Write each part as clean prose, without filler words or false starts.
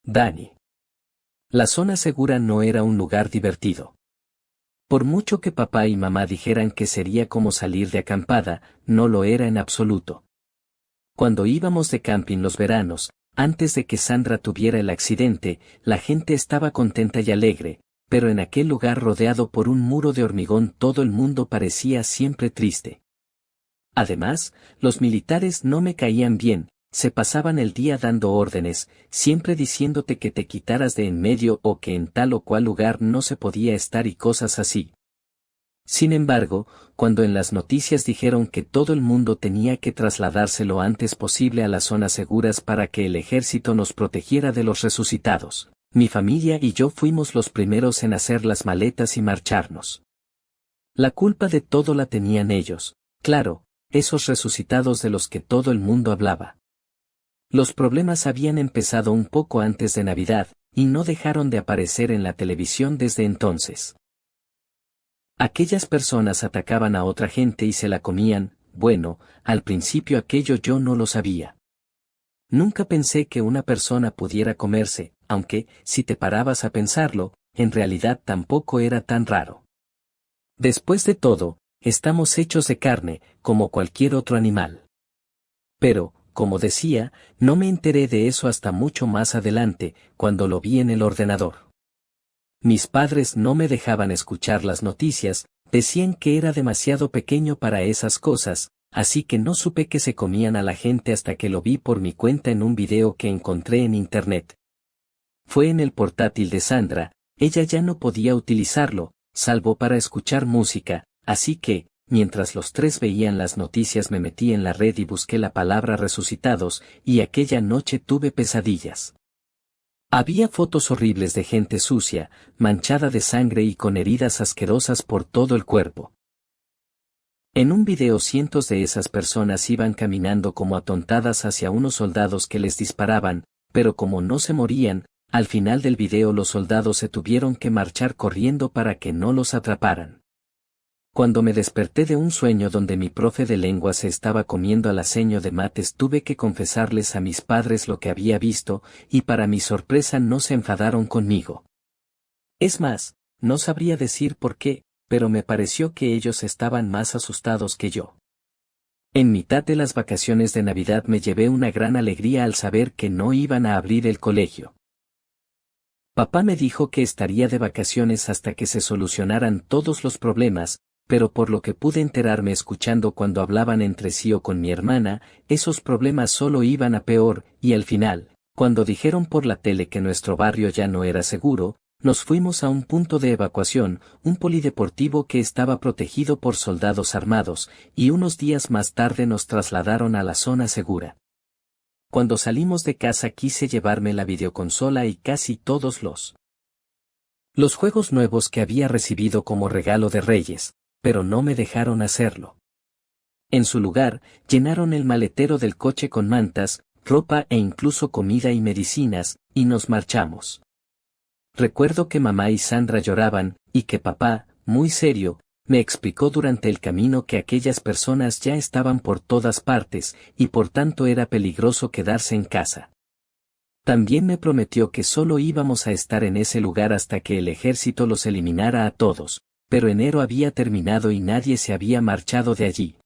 Dani. La zona segura no era un lugar divertido. Por mucho que papá y mamá dijeran que sería como salir de acampada, no lo era en absoluto. Cuando íbamos de camping los veranos, antes de que Sandra tuviera el accidente, la gente estaba contenta y alegre, pero en aquel lugar rodeado por un muro de hormigón todo el mundo parecía siempre triste. Además, los militares no me caían bien, se pasaban el día dando órdenes, siempre diciéndote que te quitaras de en medio o que en tal o cual lugar no se podía estar y cosas así. Sin embargo, cuando en las noticias dijeron que todo el mundo tenía que trasladarse lo antes posible a las zonas seguras para que el ejército nos protegiera de los resucitados, mi familia y yo fuimos los primeros en hacer las maletas y marcharnos. La culpa de todo la tenían ellos, claro, esos resucitados de los que todo el mundo hablaba. Los problemas habían empezado un poco antes de Navidad, y no dejaron de aparecer en la televisión desde entonces. Aquellas personas atacaban a otra gente y se la comían, bueno, al principio aquello yo no lo sabía. Nunca pensé que una persona pudiera comerse, aunque, si te parabas a pensarlo, en realidad tampoco era tan raro. Después de todo, estamos hechos de carne, como cualquier otro animal. Pero, como decía, no me enteré de eso hasta mucho más adelante, cuando lo vi en el ordenador. Mis padres no me dejaban escuchar las noticias, decían que era demasiado pequeño para esas cosas, así que no supe que se comían a la gente hasta que lo vi por mi cuenta en un video que encontré en internet. Fue en el portátil de Sandra, ella ya no podía utilizarlo, salvo para escuchar música, así que, mientras los tres veían las noticias me metí en la red y busqué la palabra resucitados, y aquella noche tuve pesadillas. Había fotos horribles de gente sucia, manchada de sangre y con heridas asquerosas por todo el cuerpo. En un video cientos de esas personas iban caminando como atontadas hacia unos soldados que les disparaban, pero como no se morían, al final del video los soldados se tuvieron que marchar corriendo para que no los atraparan. Cuando me desperté de un sueño donde mi profe de lengua se estaba comiendo al aceño de mates tuve que confesarles a mis padres lo que había visto, y para mi sorpresa no se enfadaron conmigo. Es más, no sabría decir por qué, pero me pareció que ellos estaban más asustados que yo. En mitad de las vacaciones de Navidad me llevé una gran alegría al saber que no iban a abrir el colegio. Papá me dijo que estaría de vacaciones hasta que se solucionaran todos los problemas, pero por lo que pude enterarme escuchando cuando hablaban entre sí o con mi hermana, esos problemas solo iban a peor, y al final, cuando dijeron por la tele que nuestro barrio ya no era seguro, nos fuimos a un punto de evacuación, un polideportivo que estaba protegido por soldados armados, y unos días más tarde nos trasladaron a la zona segura. Cuando salimos de casa quise llevarme la videoconsola y casi todos los juegos nuevos que había recibido como regalo de Reyes, pero no me dejaron hacerlo. En su lugar, llenaron el maletero del coche con mantas, ropa e incluso comida y medicinas, y nos marchamos. Recuerdo que mamá y Sandra lloraban, y que papá, muy serio, me explicó durante el camino que aquellas personas ya estaban por todas partes, y por tanto era peligroso quedarse en casa. También me prometió que solo íbamos a estar en ese lugar hasta que el ejército los eliminara a todos, pero enero había terminado y nadie se había marchado de allí.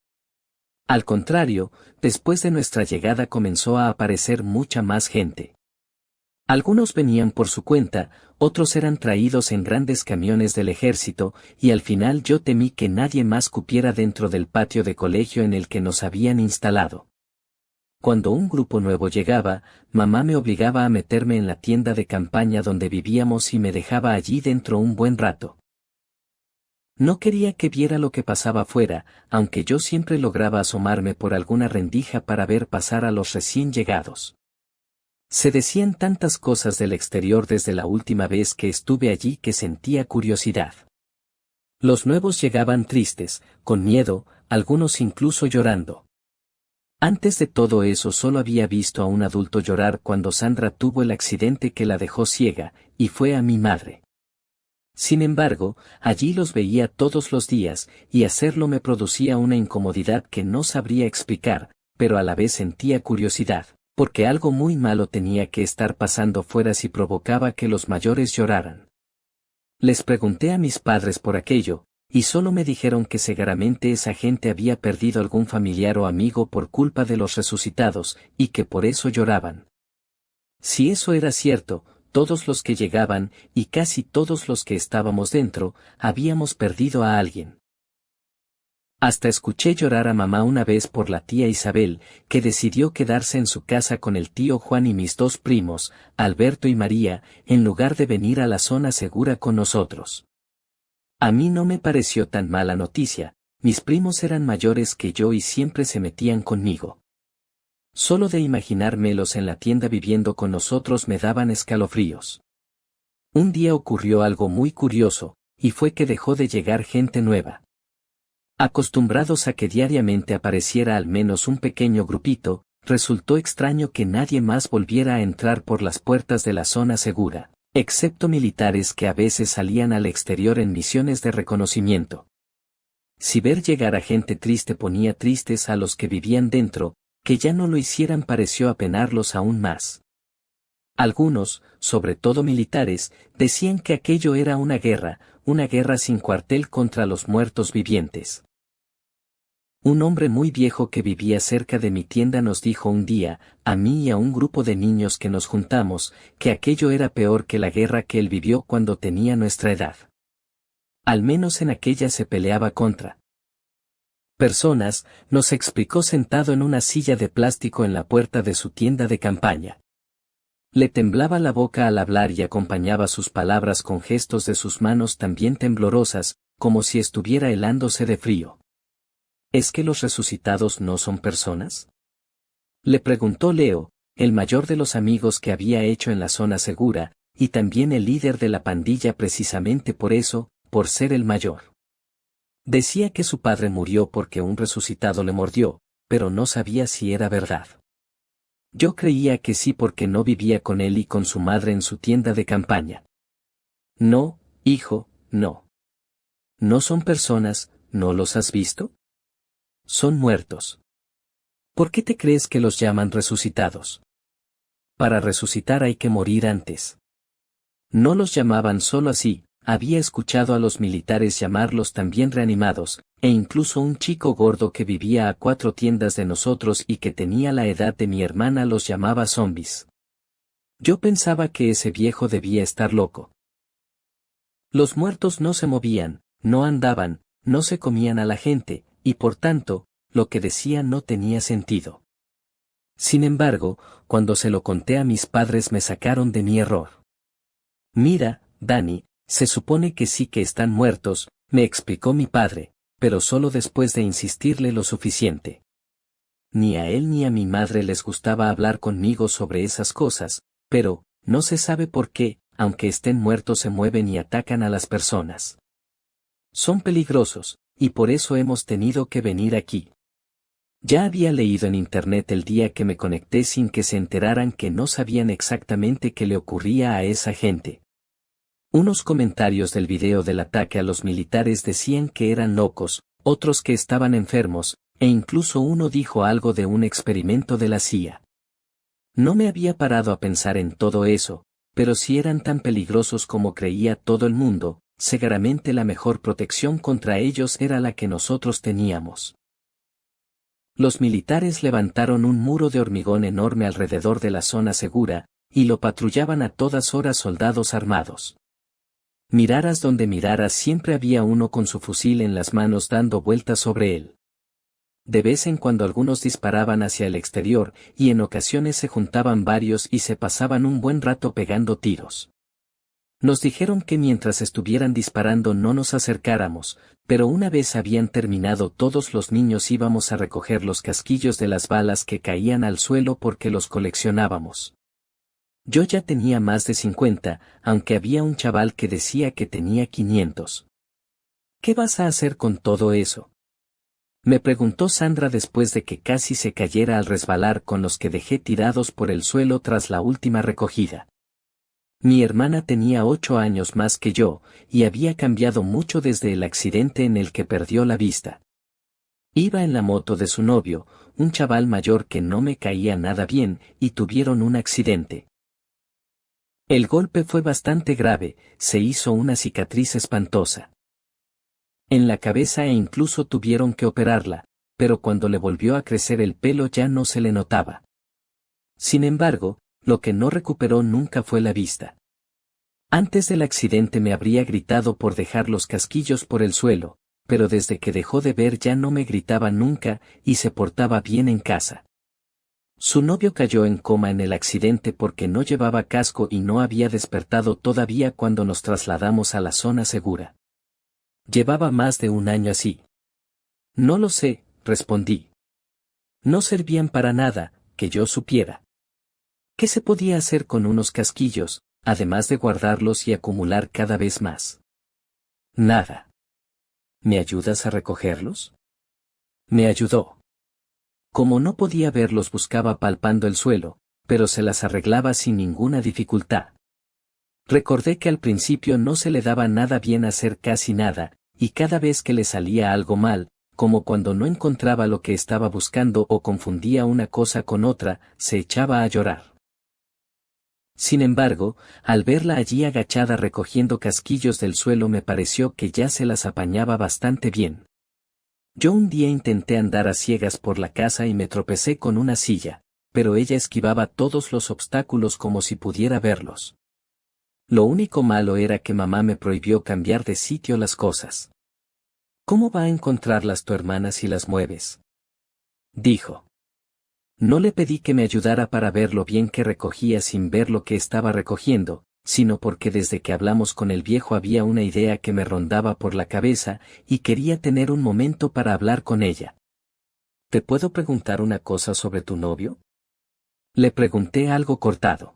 Al contrario, después de nuestra llegada comenzó a aparecer mucha más gente. Algunos venían por su cuenta, otros eran traídos en grandes camiones del ejército, y al final yo temí que nadie más cupiera dentro del patio de colegio en el que nos habían instalado. Cuando un grupo nuevo llegaba, mamá me obligaba a meterme en la tienda de campaña donde vivíamos y me dejaba allí dentro un buen rato. No quería que viera lo que pasaba afuera, aunque yo siempre lograba asomarme por alguna rendija para ver pasar a los recién llegados. Se decían tantas cosas del exterior desde la última vez que estuve allí que sentía curiosidad. Los nuevos llegaban tristes, con miedo, algunos incluso llorando. Antes de todo eso solo había visto a un adulto llorar cuando Sandra tuvo el accidente que la dejó ciega, y fue a mi madre. Sin embargo, allí los veía todos los días, y hacerlo me producía una incomodidad que no sabría explicar, pero a la vez sentía curiosidad, Porque algo muy malo tenía que estar pasando fuera si provocaba que los mayores lloraran. Les pregunté a mis padres por aquello, y solo me dijeron que seguramente esa gente había perdido algún familiar o amigo por culpa de los resucitados, y que por eso lloraban. Si eso era cierto, todos los que llegaban, y casi todos los que estábamos dentro, habíamos perdido a alguien. Hasta escuché llorar a mamá una vez por la tía Isabel, que decidió quedarse en su casa con el tío Juan y mis dos primos, Alberto y María, en lugar de venir a la zona segura con nosotros. A mí no me pareció tan mala noticia, mis primos eran mayores que yo y siempre se metían conmigo. Solo de imaginármelos en la tienda viviendo con nosotros me daban escalofríos. Un día ocurrió algo muy curioso, y fue que dejó de llegar gente nueva. Acostumbrados a que diariamente apareciera al menos un pequeño grupito, resultó extraño que nadie más volviera a entrar por las puertas de la zona segura, excepto militares que a veces salían al exterior en misiones de reconocimiento. Si ver llegar a gente triste ponía tristes a los que vivían dentro, que ya no lo hicieran pareció apenarlos aún más. Algunos, sobre todo militares, decían que aquello era una guerra sin cuartel contra los muertos vivientes. Un hombre muy viejo que vivía cerca de mi tienda nos dijo un día, a mí y a un grupo de niños que nos juntamos, que aquello era peor que la guerra que él vivió cuando tenía nuestra edad. Al menos en aquella se peleaba contra personas, nos explicó sentado en una silla de plástico en la puerta de su tienda de campaña. Le temblaba la boca al hablar y acompañaba sus palabras con gestos de sus manos también temblorosas, como si estuviera helándose de frío. ¿Es que los resucitados no son personas? Le preguntó Leo, el mayor de los amigos que había hecho en la zona segura, y también el líder de la pandilla precisamente por eso, por ser el mayor. Decía que su padre murió porque un resucitado le mordió, pero no sabía si era verdad. Yo creía que sí porque no vivía con él y con su madre en su tienda de campaña. No, hijo, no. No son personas, ¿no los has visto? Son muertos. ¿Por qué te crees que los llaman resucitados? Para resucitar hay que morir antes. No los llamaban solo así, había escuchado a los militares llamarlos también reanimados, e incluso un chico gordo que vivía a 4 tiendas de nosotros y que tenía la edad de mi hermana los llamaba zombies. Yo pensaba que ese viejo debía estar loco. Los muertos no se movían, no andaban, no se comían a la gente, y por tanto, lo que decía no tenía sentido. Sin embargo, cuando se lo conté a mis padres me sacaron de mi error. Mira, Dani, se supone que sí que están muertos, me explicó mi padre, pero solo después de insistirle lo suficiente. Ni a él ni a mi madre les gustaba hablar conmigo sobre esas cosas, pero, no se sabe por qué, aunque estén muertos se mueven y atacan a las personas. Son peligrosos, y por eso hemos tenido que venir aquí. Ya había leído en internet el día que me conecté sin que se enteraran que no sabían exactamente qué le ocurría a esa gente. Unos comentarios del video del ataque a los militares decían que eran locos, otros que estaban enfermos, e incluso uno dijo algo de un experimento de la CIA. No me había parado a pensar en todo eso, pero si eran tan peligrosos como creía todo el mundo, seguramente la mejor protección contra ellos era la que nosotros teníamos. Los militares levantaron un muro de hormigón enorme alrededor de la zona segura, y lo patrullaban a todas horas soldados armados. Miraras donde miraras siempre había uno con su fusil en las manos dando vueltas sobre él. De vez en cuando algunos disparaban hacia el exterior, y en ocasiones se juntaban varios y se pasaban un buen rato pegando tiros. Nos dijeron que mientras estuvieran disparando no nos acercáramos, pero una vez habían terminado todos los niños íbamos a recoger los casquillos de las balas que caían al suelo porque los coleccionábamos. Yo ya tenía más de 50, aunque había un chaval que decía que tenía 500. ¿Qué vas a hacer con todo eso? Me preguntó Sandra después de que casi se cayera al resbalar con los que dejé tirados por el suelo tras la última recogida. Mi hermana tenía 8 años más que yo, y había cambiado mucho desde el accidente en el que perdió la vista. Iba en la moto de su novio, un chaval mayor que no me caía nada bien, y tuvieron un accidente. El golpe fue bastante grave, se hizo una cicatriz espantosa en la cabeza e incluso tuvieron que operarla, pero cuando le volvió a crecer el pelo ya no se le notaba. Sin embargo, lo que no recuperó nunca fue la vista. Antes del accidente me habría gritado por dejar los casquillos por el suelo, pero desde que dejó de ver ya no me gritaba nunca y se portaba bien en casa. Su novio cayó en coma en el accidente porque no llevaba casco y no había despertado todavía cuando nos trasladamos a la zona segura. Llevaba más de un año así. No lo sé, respondí. No servían para nada, que yo supiera. ¿Qué se podía hacer con unos casquillos, además de guardarlos y acumular cada vez más? Nada. ¿Me ayudas a recogerlos? Me ayudó. Como no podía verlos buscaba palpando el suelo, pero se las arreglaba sin ninguna dificultad. Recordé que al principio no se le daba nada bien hacer casi nada, y cada vez que le salía algo mal, como cuando no encontraba lo que estaba buscando o confundía una cosa con otra, se echaba a llorar. Sin embargo, al verla allí agachada recogiendo casquillos del suelo me pareció que ya se las apañaba bastante bien. Yo un día intenté andar a ciegas por la casa y me tropecé con una silla, pero ella esquivaba todos los obstáculos como si pudiera verlos. Lo único malo era que mamá me prohibió cambiar de sitio las cosas. ¿Cómo va a encontrarlas tu hermana si las mueves? Dijo. No le pedí que me ayudara para ver lo bien que recogía sin ver lo que estaba recogiendo, sino porque desde que hablamos con el viejo había una idea que me rondaba por la cabeza y quería tener un momento para hablar con ella. ¿Te puedo preguntar una cosa sobre tu novio? Le pregunté algo cortado.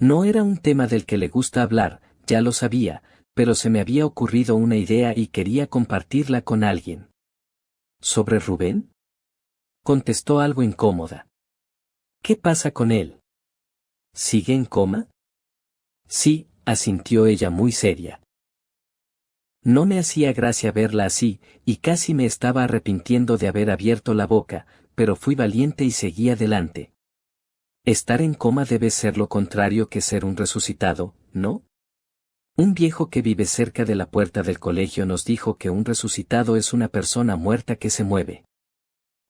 No era un tema del que le gusta hablar, ya lo sabía, pero se me había ocurrido una idea y quería compartirla con alguien. ¿Sobre Rubén? Contestó algo incómoda. ¿Qué pasa con él? ¿Sigue en coma? Sí, asintió ella muy seria. No me hacía gracia verla así, y casi me estaba arrepintiendo de haber abierto la boca, pero fui valiente y seguí adelante. Estar en coma debe ser lo contrario que ser un resucitado, ¿no? Un viejo que vive cerca de la puerta del colegio nos dijo que un resucitado es una persona muerta que se mueve.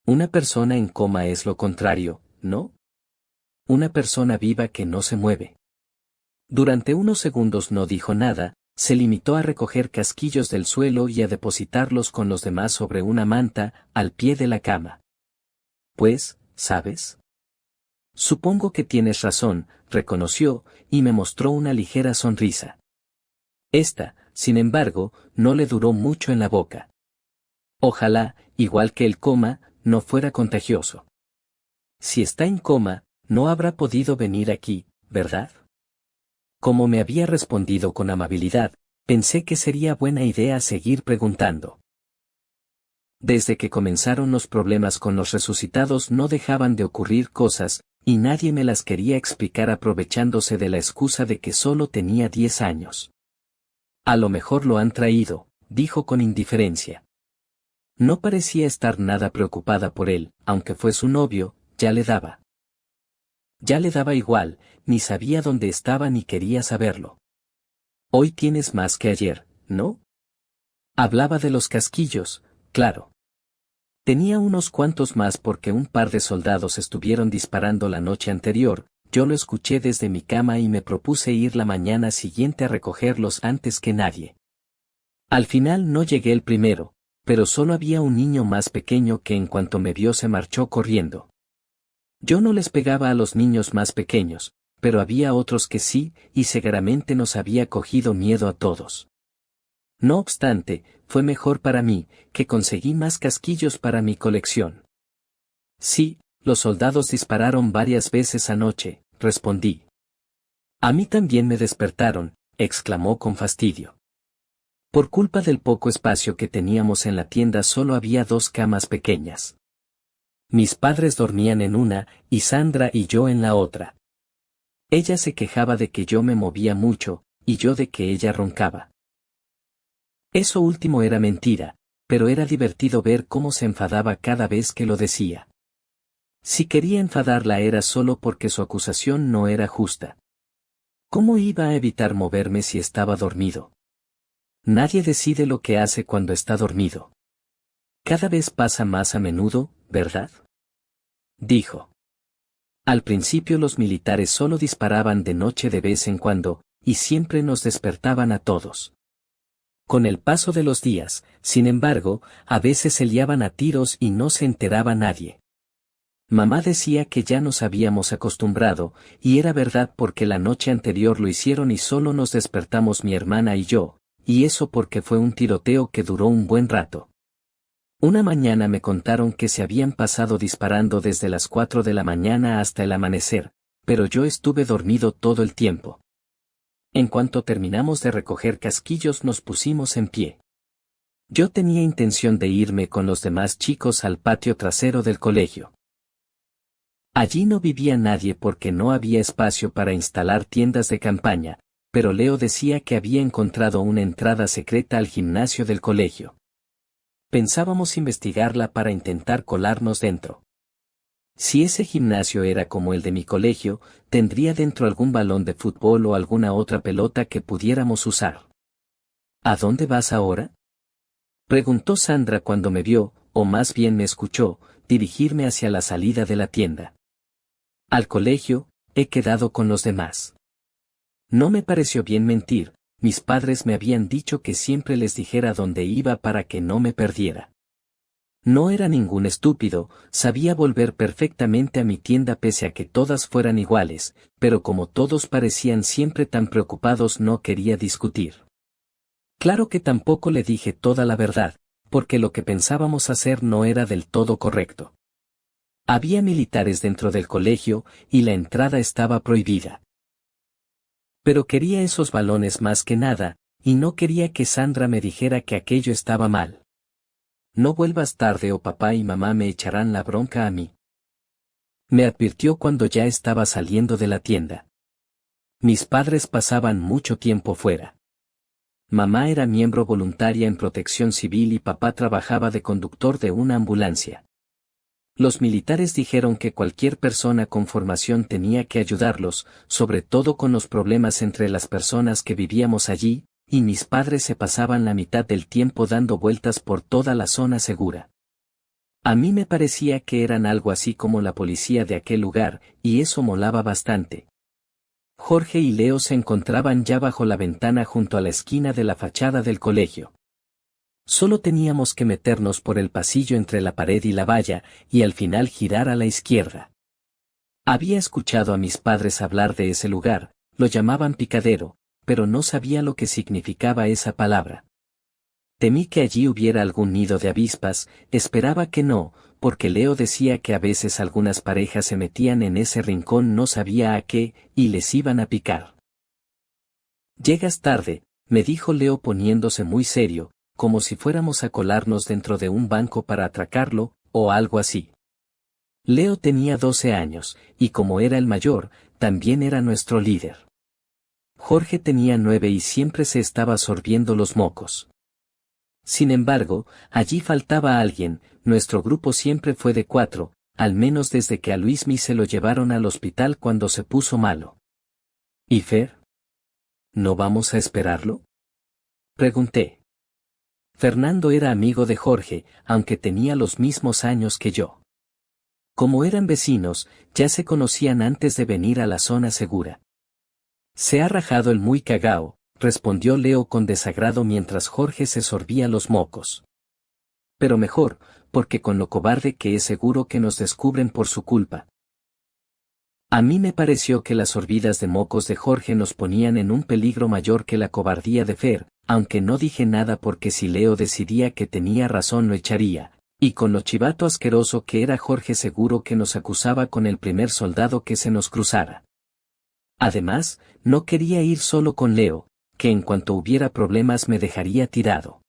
Una persona en coma es lo contrario, ¿no? Una persona viva que no se mueve. Durante unos segundos no dijo nada, se limitó a recoger casquillos del suelo y a depositarlos con los demás sobre una manta, al pie de la cama. Pues, ¿sabes? Supongo que tienes razón, reconoció, y me mostró una ligera sonrisa. Esta, sin embargo, no le duró mucho en la boca. Ojalá, igual que el coma, no fuera contagioso. Si está en coma, no habrá podido venir aquí, ¿verdad? Como me había respondido con amabilidad, pensé que sería buena idea seguir preguntando. Desde que comenzaron los problemas con los resucitados no dejaban de ocurrir cosas, y nadie me las quería explicar aprovechándose de la excusa de que solo tenía 10 años. A lo mejor lo han traído, dijo con indiferencia. No parecía estar nada preocupada por él, aunque fue su novio, ya le daba. Ya le daba igual, ni sabía dónde estaba ni quería saberlo. Hoy tienes más que ayer, ¿no? Hablaba de los casquillos, claro. Tenía unos cuantos más porque un par de soldados estuvieron disparando la noche anterior, yo lo escuché desde mi cama y me propuse ir la mañana siguiente a recogerlos antes que nadie. Al final no llegué el primero, pero solo había un niño más pequeño que en cuanto me vio se marchó corriendo. Yo no les pegaba a los niños más pequeños, pero había otros que sí, y seguramente nos había cogido miedo a todos. No obstante, fue mejor para mí, que conseguí más casquillos para mi colección. Sí, los soldados dispararon varias veces anoche, respondí. A mí también me despertaron, exclamó con fastidio. Por culpa del poco espacio que teníamos en la tienda solo había 2 camas pequeñas. Mis padres dormían en una, y Sandra y yo en la otra. Ella se quejaba de que yo me movía mucho, y yo de que ella roncaba. Eso último era mentira, pero era divertido ver cómo se enfadaba cada vez que lo decía. Si quería enfadarla era solo porque su acusación no era justa. ¿Cómo iba a evitar moverme si estaba dormido? Nadie decide lo que hace cuando está dormido. Cada vez pasa más a menudo, ¿verdad? Dijo. Al principio los militares solo disparaban de noche de vez en cuando, y siempre nos despertaban a todos. Con el paso de los días, sin embargo, a veces se liaban a tiros y no se enteraba nadie. Mamá decía que ya nos habíamos acostumbrado, y era verdad porque la noche anterior lo hicieron y solo nos despertamos mi hermana y yo, y eso porque fue un tiroteo que duró un buen rato. Una mañana me contaron que se habían pasado disparando desde las 4 de la mañana hasta el amanecer, pero yo estuve dormido todo el tiempo. En cuanto terminamos de recoger casquillos nos pusimos en pie. Yo tenía intención de irme con los demás chicos al patio trasero del colegio. Allí no vivía nadie porque no había espacio para instalar tiendas de campaña, pero Leo decía que había encontrado una entrada secreta al gimnasio del colegio. Pensábamos investigarla para intentar colarnos dentro. Si ese gimnasio era como el de mi colegio, tendría dentro algún balón de fútbol o alguna otra pelota que pudiéramos usar. ¿A dónde vas ahora? Preguntó Sandra cuando me vio, o más bien me escuchó, dirigirme hacia la salida de la tienda. Al colegio, he quedado con los demás. No me pareció bien mentir, mis padres me habían dicho que siempre les dijera dónde iba para que no me perdiera. No era ningún estúpido, sabía volver perfectamente a mi tienda pese a que todas fueran iguales, pero como todos parecían siempre tan preocupados no quería discutir. Claro que tampoco le dije toda la verdad, porque lo que pensábamos hacer no era del todo correcto. Había militares dentro del colegio, y la entrada estaba prohibida. Pero quería esos balones más que nada, y no quería que Sandra me dijera que aquello estaba mal. No vuelvas tarde o papá y mamá me echarán la bronca a mí. Me advirtió cuando ya estaba saliendo de la tienda. Mis padres pasaban mucho tiempo fuera. Mamá era miembro voluntaria en Protección Civil y papá trabajaba de conductor de una ambulancia. Los militares dijeron que cualquier persona con formación tenía que ayudarlos, sobre todo con los problemas entre las personas que vivíamos allí, y mis padres se pasaban la mitad del tiempo dando vueltas por toda la zona segura. A mí me parecía que eran algo así como la policía de aquel lugar, y eso molaba bastante. Jorge y Leo se encontraban ya bajo la ventana junto a la esquina de la fachada del colegio. Solo teníamos que meternos por el pasillo entre la pared y la valla, y al final girar a la izquierda. Había escuchado a mis padres hablar de ese lugar, lo llamaban picadero, pero no sabía lo que significaba esa palabra. Temí que allí hubiera algún nido de avispas, esperaba que no, porque Leo decía que a veces algunas parejas se metían en ese rincón no sabía a qué, y les iban a picar. Llegas tarde, me dijo Leo poniéndose muy serio, como si fuéramos a colarnos dentro de un banco para atracarlo, o algo así. Leo tenía 12 años, y como era el mayor, también era nuestro líder. Jorge tenía 9 y siempre se estaba sorbiendo los mocos. Sin embargo, allí faltaba alguien, nuestro grupo siempre fue de 4, al menos desde que a Luismi se lo llevaron al hospital cuando se puso malo. ¿Y Fer? ¿No vamos a esperarlo? Pregunté. Fernando era amigo de Jorge, aunque tenía los mismos años que yo. Como eran vecinos, ya se conocían antes de venir a la zona segura. Se ha rajado el muy cagao, respondió Leo con desagrado mientras Jorge se sorbía los mocos. Pero mejor, porque con lo cobarde que es seguro que nos descubren por su culpa. A mí me pareció que las sorbidas de mocos de Jorge nos ponían en un peligro mayor que la cobardía de Fer, aunque no dije nada porque si Leo decidía que tenía razón lo echaría, y con lo chivato asqueroso que era Jorge seguro que nos acusaba con el primer soldado que se nos cruzara. Además, no quería ir solo con Leo, que en cuanto hubiera problemas me dejaría tirado.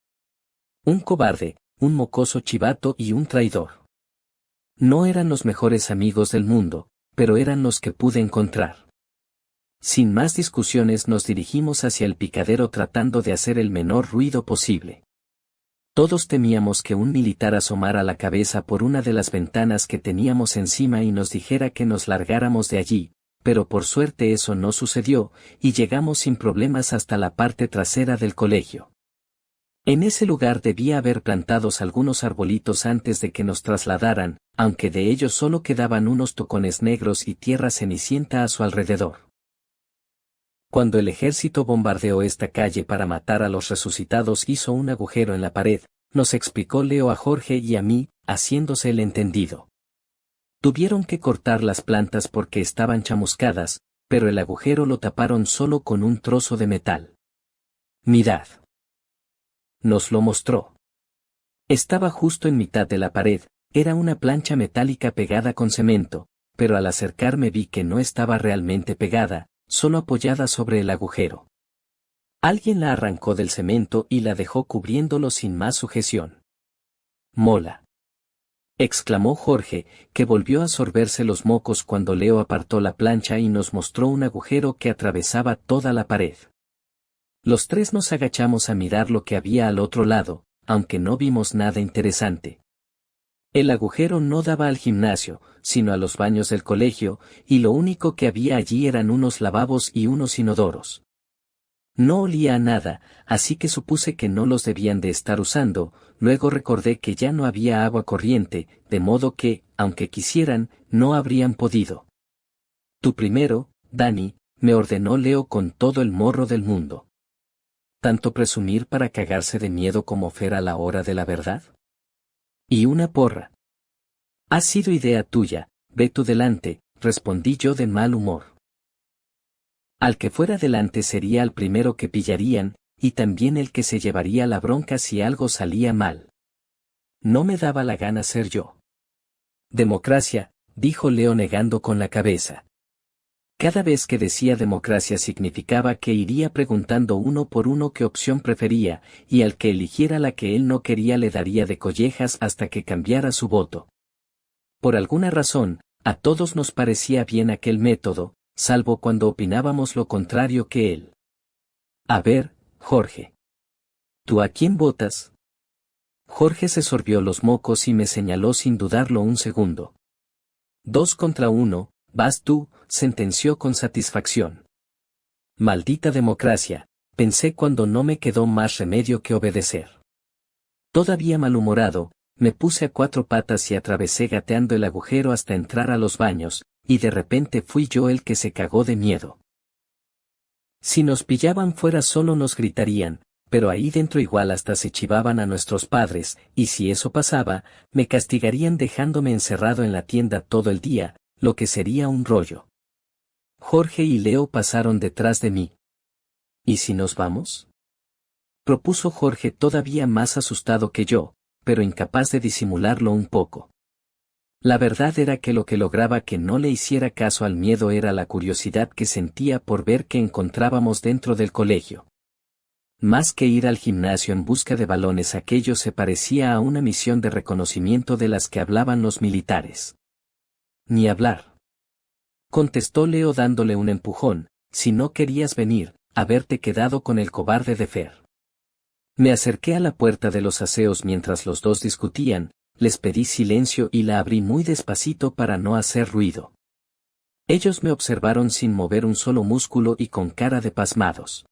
Un cobarde, un mocoso chivato y un traidor. No eran los mejores amigos del mundo, pero eran los que pude encontrar. Sin más discusiones nos dirigimos hacia el picadero tratando de hacer el menor ruido posible. Todos temíamos que un militar asomara la cabeza por una de las ventanas que teníamos encima y nos dijera que nos largáramos de allí, pero por suerte eso no sucedió, y llegamos sin problemas hasta la parte trasera del colegio. En ese lugar debía haber plantados algunos arbolitos antes de que nos trasladaran, aunque de ellos solo quedaban unos tocones negros y tierra cenicienta a su alrededor. Cuando el ejército bombardeó esta calle para matar a los resucitados, hizo un agujero en la pared, nos explicó Leo a Jorge y a mí, haciéndose el entendido. Tuvieron que cortar las plantas porque estaban chamuscadas, pero el agujero lo taparon solo con un trozo de metal. Mirad. Nos lo mostró. Estaba justo en mitad de la pared, era una plancha metálica pegada con cemento, pero al acercarme vi que no estaba realmente pegada, solo apoyada sobre el agujero. Alguien la arrancó del cemento y la dejó cubriéndolo sin más sujeción. Mola. Exclamó Jorge, que volvió a sorberse los mocos cuando Leo apartó la plancha y nos mostró un agujero que atravesaba toda la pared. Los tres nos agachamos a mirar lo que había al otro lado, aunque no vimos nada interesante. El agujero no daba al gimnasio, sino a los baños del colegio, y lo único que había allí eran unos lavabos y unos inodoros. No olía a nada, así que supuse que no los debían de estar usando. Luego recordé que ya no había agua corriente, de modo que, aunque quisieran, no habrían podido. Tú primero, Dani, me ordenó Leo con todo el morro del mundo. ¿Tanto presumir para cagarse de miedo como Fer a la hora de la verdad? Y una porra. Ha sido idea tuya, ve tú delante, respondí yo de mal humor. Al que fuera delante sería el primero que pillarían, y también el que se llevaría la bronca si algo salía mal. No me daba la gana ser yo. Democracia, dijo Leo negando con la cabeza. Cada vez que decía democracia significaba que iría preguntando uno por uno qué opción prefería, y al que eligiera la que él no quería le daría de collejas hasta que cambiara su voto. Por alguna razón, a todos nos parecía bien aquel método, salvo cuando opinábamos lo contrario que él. A ver, Jorge. ¿Tú a quién votas? Jorge se sorbió los mocos y me señaló sin dudarlo un segundo. 2 contra 1, vas tú, sentenció con satisfacción. Maldita democracia, pensé cuando no me quedó más remedio que obedecer. Todavía malhumorado, me puse a 4 patas y atravesé gateando el agujero hasta entrar a los baños, y de repente fui yo el que se cagó de miedo. Si nos pillaban fuera solo nos gritarían, pero ahí dentro igual hasta se chivaban a nuestros padres, y si eso pasaba, me castigarían dejándome encerrado en la tienda todo el día, lo que sería un rollo. Jorge y Leo pasaron detrás de mí. ¿Y si nos vamos? Propuso Jorge todavía más asustado que yo, pero incapaz de disimularlo un poco. La verdad era que lo que lograba que no le hiciera caso al miedo era la curiosidad que sentía por ver qué encontrábamos dentro del colegio. Más que ir al gimnasio en busca de balones, aquello se parecía a una misión de reconocimiento de las que hablaban los militares. Ni hablar. Contestó Leo dándole un empujón, si no querías venir, haberte quedado con el cobarde de Fer. Me acerqué a la puerta de los aseos mientras los dos discutían, les pedí silencio y la abrí muy despacito para no hacer ruido. Ellos me observaron sin mover un solo músculo y con cara de pasmados.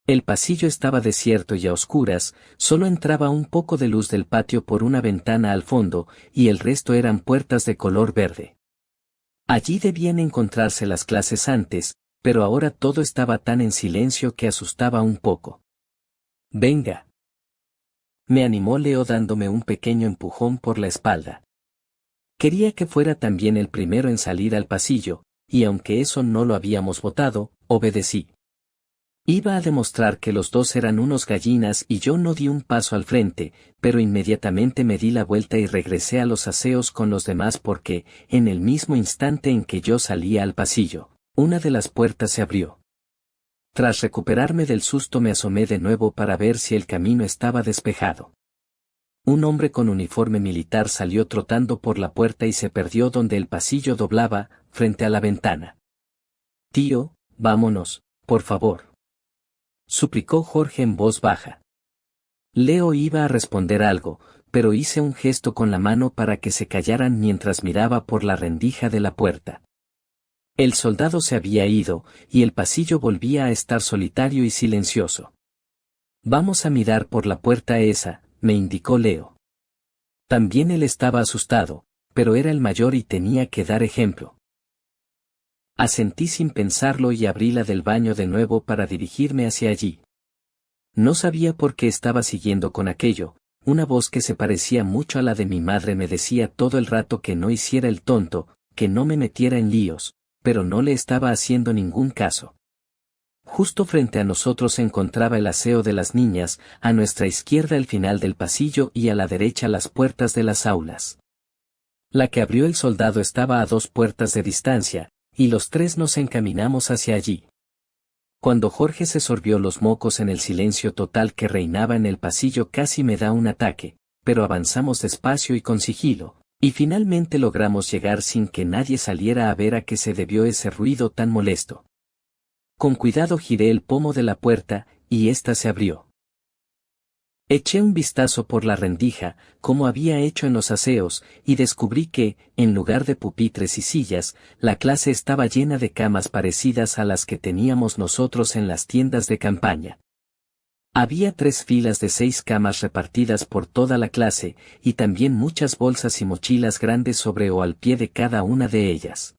El pasillo estaba desierto y a oscuras, solo entraba un poco de luz del patio por una ventana al fondo, y el resto eran puertas de color verde. Allí debían encontrarse las clases antes, pero ahora todo estaba tan en silencio que asustaba un poco. Venga. Me animó Leo dándome un pequeño empujón por la espalda. Quería que fuera también el primero en salir al pasillo, y aunque eso no lo habíamos votado, obedecí. Iba a demostrar que los dos eran unos gallinas y yo no di un paso al frente, pero inmediatamente me di la vuelta y regresé a los aseos con los demás porque, en el mismo instante en que yo salía al pasillo, una de las puertas se abrió. Tras recuperarme del susto me asomé de nuevo para ver si el camino estaba despejado. Un hombre con uniforme militar salió trotando por la puerta y se perdió donde el pasillo doblaba, frente a la ventana. Tío, vámonos, por favor. Suplicó Jorge en voz baja. Leo iba a responder algo, pero hice un gesto con la mano para que se callaran mientras miraba por la rendija de la puerta. El soldado se había ido, y el pasillo volvía a estar solitario y silencioso. Vamos a mirar por la puerta esa, me indicó Leo. También él estaba asustado, pero era el mayor y tenía que dar ejemplo. Asentí sin pensarlo y abrí la del baño de nuevo para dirigirme hacia allí. No sabía por qué estaba siguiendo con aquello, una voz que se parecía mucho a la de mi madre me decía todo el rato que no hiciera el tonto, que no me metiera en líos, pero no le estaba haciendo ningún caso. Justo frente a nosotros se encontraba el aseo de las niñas, a nuestra izquierda el final del pasillo y a la derecha las puertas de las aulas. La que abrió el soldado estaba a 2 puertas de distancia, y los 3 nos encaminamos hacia allí. Cuando Jorge se sorbió los mocos en el silencio total que reinaba en el pasillo casi me da un ataque, pero avanzamos despacio y con sigilo, y finalmente logramos llegar sin que nadie saliera a ver a qué se debió ese ruido tan molesto. Con cuidado giré el pomo de la puerta, y ésta se abrió. Eché un vistazo por la rendija, como había hecho en los aseos, y descubrí que, en lugar de pupitres y sillas, la clase estaba llena de camas parecidas a las que teníamos nosotros en las tiendas de campaña. Había 3 filas de 6 camas repartidas por toda la clase, y también muchas bolsas y mochilas grandes sobre o al pie de cada una de ellas.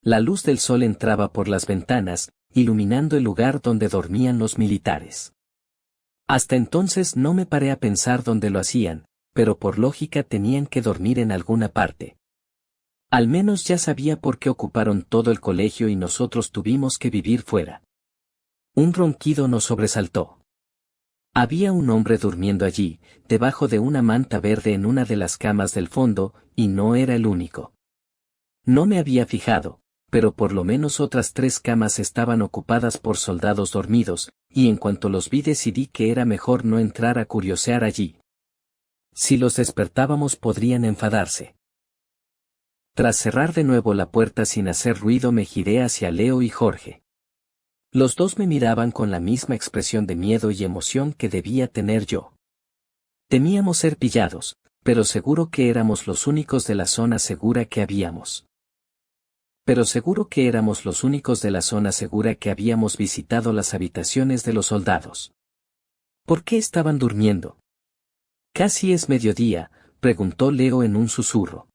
La luz del sol entraba por las ventanas, iluminando el lugar donde dormían los militares. Hasta entonces no me paré a pensar dónde lo hacían, pero por lógica tenían que dormir en alguna parte. Al menos ya sabía por qué ocuparon todo el colegio y nosotros tuvimos que vivir fuera. Un ronquido nos sobresaltó. Había un hombre durmiendo allí, debajo de una manta verde en una de las camas del fondo, y no era el único. No me había fijado, pero por lo menos otras 3 camas estaban ocupadas por soldados dormidos, y en cuanto los vi decidí que era mejor no entrar a curiosear allí. Si los despertábamos podrían enfadarse. Tras cerrar de nuevo la puerta sin hacer ruido me giré hacia Leo y Jorge. Los 2 me miraban con la misma expresión de miedo y emoción que debía tener yo. Temíamos ser pillados, pero seguro que éramos los únicos de la zona segura que habíamos. Visitado las habitaciones de los soldados. ¿Por qué estaban durmiendo? Casi es mediodía, preguntó Leo en un susurro.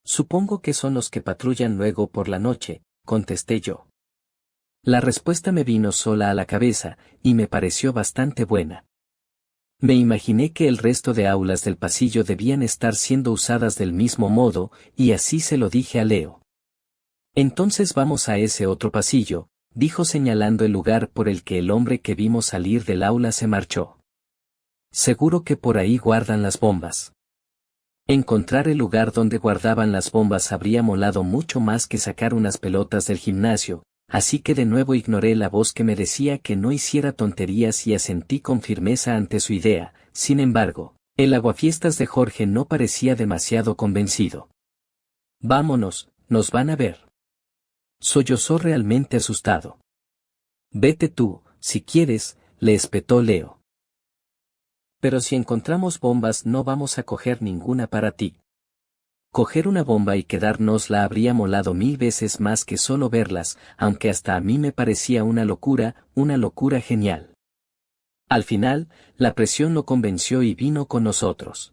Supongo que son los que patrullan luego por la noche, contesté yo. La respuesta me vino sola a la cabeza, y me pareció bastante buena. Me imaginé que el resto de aulas del pasillo debían estar siendo usadas del mismo modo, y así se lo dije a Leo. Entonces vamos a ese otro pasillo, dijo señalando el lugar por el que el hombre que vimos salir del aula se marchó. Seguro que por ahí guardan las bombas. Encontrar el lugar donde guardaban las bombas habría molado mucho más que sacar unas pelotas del gimnasio, así que de nuevo ignoré la voz que me decía que no hiciera tonterías y asentí con firmeza ante su idea. Sin embargo, el aguafiestas de Jorge no parecía demasiado convencido. Vámonos, nos van a ver. Sollozó realmente asustado. Vete tú, si quieres, le espetó Leo. Pero si encontramos bombas no vamos a coger ninguna para ti. Coger una bomba y quedárnosla habría molado 1000 veces más que solo verlas, aunque hasta a mí me parecía una locura genial. Al final, la presión lo convenció y vino con nosotros.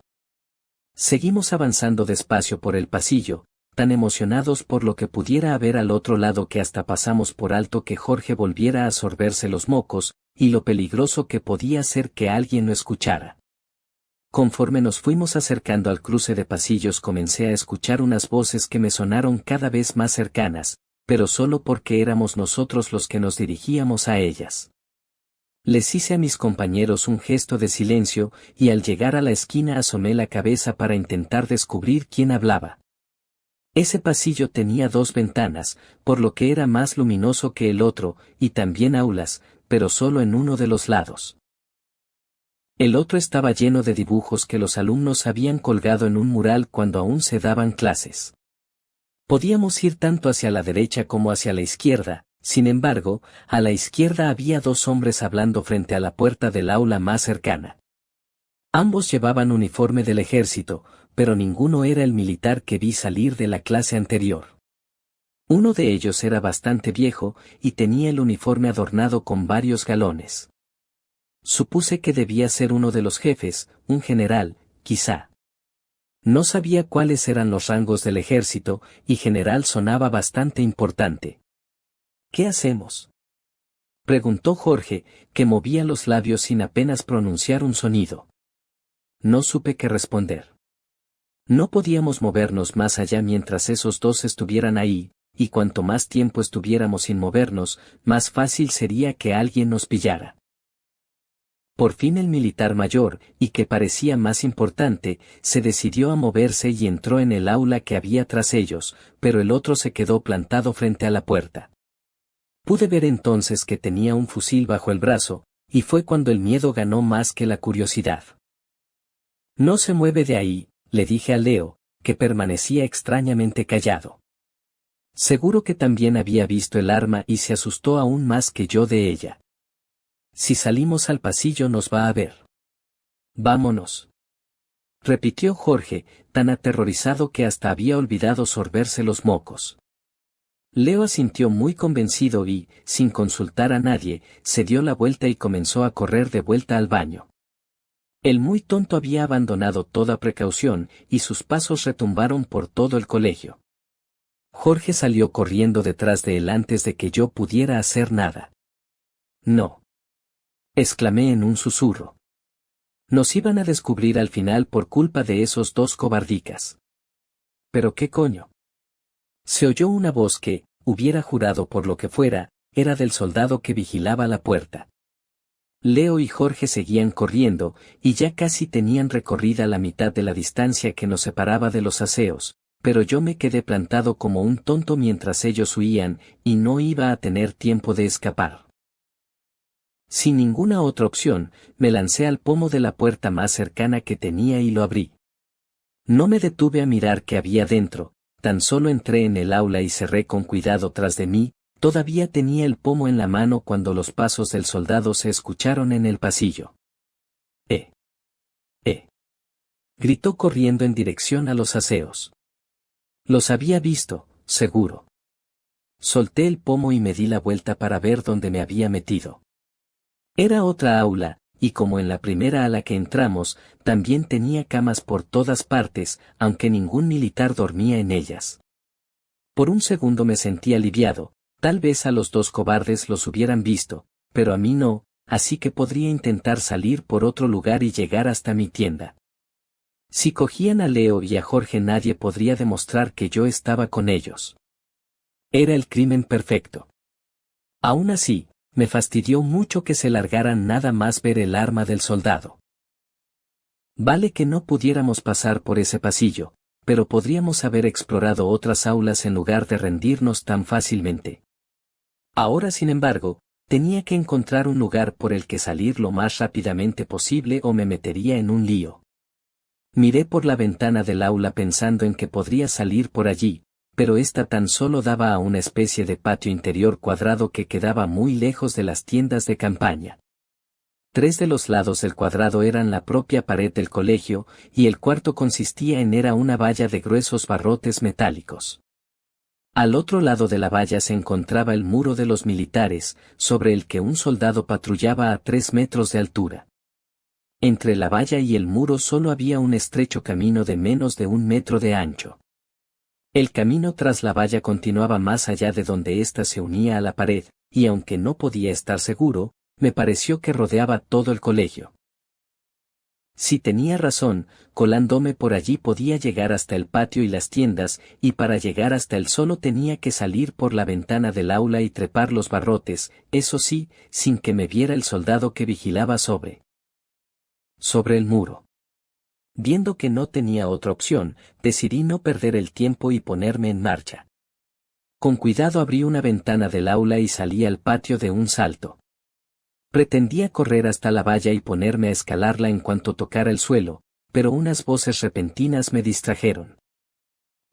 Seguimos avanzando despacio por el pasillo, tan emocionados por lo que pudiera haber al otro lado que hasta pasamos por alto que Jorge volviera a sorberse los mocos, y lo peligroso que podía ser que alguien lo escuchara. Conforme nos fuimos acercando al cruce de pasillos comencé a escuchar unas voces que me sonaron cada vez más cercanas, pero solo porque éramos nosotros los que nos dirigíamos a ellas. Les hice a mis compañeros un gesto de silencio, y al llegar a la esquina asomé la cabeza para intentar descubrir quién hablaba. Ese pasillo tenía 2 ventanas, por lo que era más luminoso que el otro, y también aulas, pero solo en uno de los lados. El otro estaba lleno de dibujos que los alumnos habían colgado en un mural cuando aún se daban clases. Podíamos ir tanto hacia la derecha como hacia la izquierda, sin embargo, a la izquierda había 2 hombres hablando frente a la puerta del aula más cercana. Ambos llevaban uniforme del ejército, pero ninguno era el militar que vi salir de la clase anterior. Uno de ellos era bastante viejo, y tenía el uniforme adornado con varios galones. Supuse que debía ser uno de los jefes, un general, quizá. No sabía cuáles eran los rangos del ejército, y general sonaba bastante importante. ¿Qué hacemos?, preguntó Jorge, que movía los labios sin apenas pronunciar un sonido. No supe qué responder. No podíamos movernos más allá mientras esos dos estuvieran ahí, y cuanto más tiempo estuviéramos sin movernos, más fácil sería que alguien nos pillara. Por fin el militar mayor, y que parecía más importante, se decidió a moverse y entró en el aula que había tras ellos, pero el otro se quedó plantado frente a la puerta. Pude ver entonces que tenía un fusil bajo el brazo, y fue cuando el miedo ganó más que la curiosidad. No se mueve de ahí, le dije a Leo, que permanecía extrañamente callado. Seguro que también había visto el arma y se asustó aún más que yo de ella. Si salimos al pasillo nos va a ver. Vámonos, repitió Jorge, tan aterrorizado que hasta había olvidado sorberse los mocos. Leo asintió muy convencido y, sin consultar a nadie, se dio la vuelta y comenzó a correr de vuelta al baño. El muy tonto había abandonado toda precaución, y sus pasos retumbaron por todo el colegio. Jorge salió corriendo detrás de él antes de que yo pudiera hacer nada. No, exclamé en un susurro. Nos iban a descubrir al final por culpa de esos dos cobardicas. ¿Pero qué coño? Se oyó una voz que, hubiera jurado por lo que fuera, era del soldado que vigilaba la puerta. Leo y Jorge seguían corriendo, y ya casi tenían recorrida la mitad de la distancia que nos separaba de los aseos, pero yo me quedé plantado como un tonto mientras ellos huían, y no iba a tener tiempo de escapar. Sin ninguna otra opción, me lancé al pomo de la puerta más cercana que tenía y lo abrí. No me detuve a mirar qué había dentro, tan solo entré en el aula y cerré con cuidado tras de mí. Todavía tenía el pomo en la mano cuando los pasos del soldado se escucharon en el pasillo. Gritó corriendo en dirección a los aseos. Los había visto, seguro. Solté el pomo y me di la vuelta para ver dónde me había metido. Era otra aula, y como en la primera a la que entramos, también tenía camas por todas partes, aunque ningún militar dormía en ellas. Por un segundo me sentí aliviado. Tal vez a los dos cobardes los hubieran visto, pero a mí no, así que podría intentar salir por otro lugar y llegar hasta mi tienda. Si cogían a Leo y a Jorge nadie podría demostrar que yo estaba con ellos. Era el crimen perfecto. Aún así, me fastidió mucho que se largaran nada más ver el arma del soldado. Vale que no pudiéramos pasar por ese pasillo, pero podríamos haber explorado otras aulas en lugar de rendirnos tan fácilmente. Ahora, sin embargo, tenía que encontrar un lugar por el que salir lo más rápidamente posible o me metería en un lío. Miré por la ventana del aula pensando en que podría salir por allí, pero esta tan solo daba a una especie de patio interior cuadrado que quedaba muy lejos de las tiendas de campaña. 3 de los lados del cuadrado eran la propia pared del colegio, y el cuarto consistía en una valla de gruesos barrotes metálicos. Al otro lado de la valla se encontraba el muro de los militares, sobre el que un soldado patrullaba a 3 metros de altura. Entre la valla y el muro solo había un estrecho camino de menos de 1 metro de ancho. El camino tras la valla continuaba más allá de donde ésta se unía a la pared, y aunque no podía estar seguro, me pareció que rodeaba todo el colegio. Si tenía razón, colándome por allí podía llegar hasta el patio y las tiendas, y para llegar hasta él solo tenía que salir por la ventana del aula y trepar los barrotes, eso sí, sin que me viera el soldado que vigilaba sobre el muro. Viendo que no tenía otra opción, decidí no perder el tiempo y ponerme en marcha. Con cuidado abrí una ventana del aula y salí al patio de un salto. Pretendía correr hasta la valla y ponerme a escalarla en cuanto tocara el suelo, pero unas voces repentinas me distrajeron.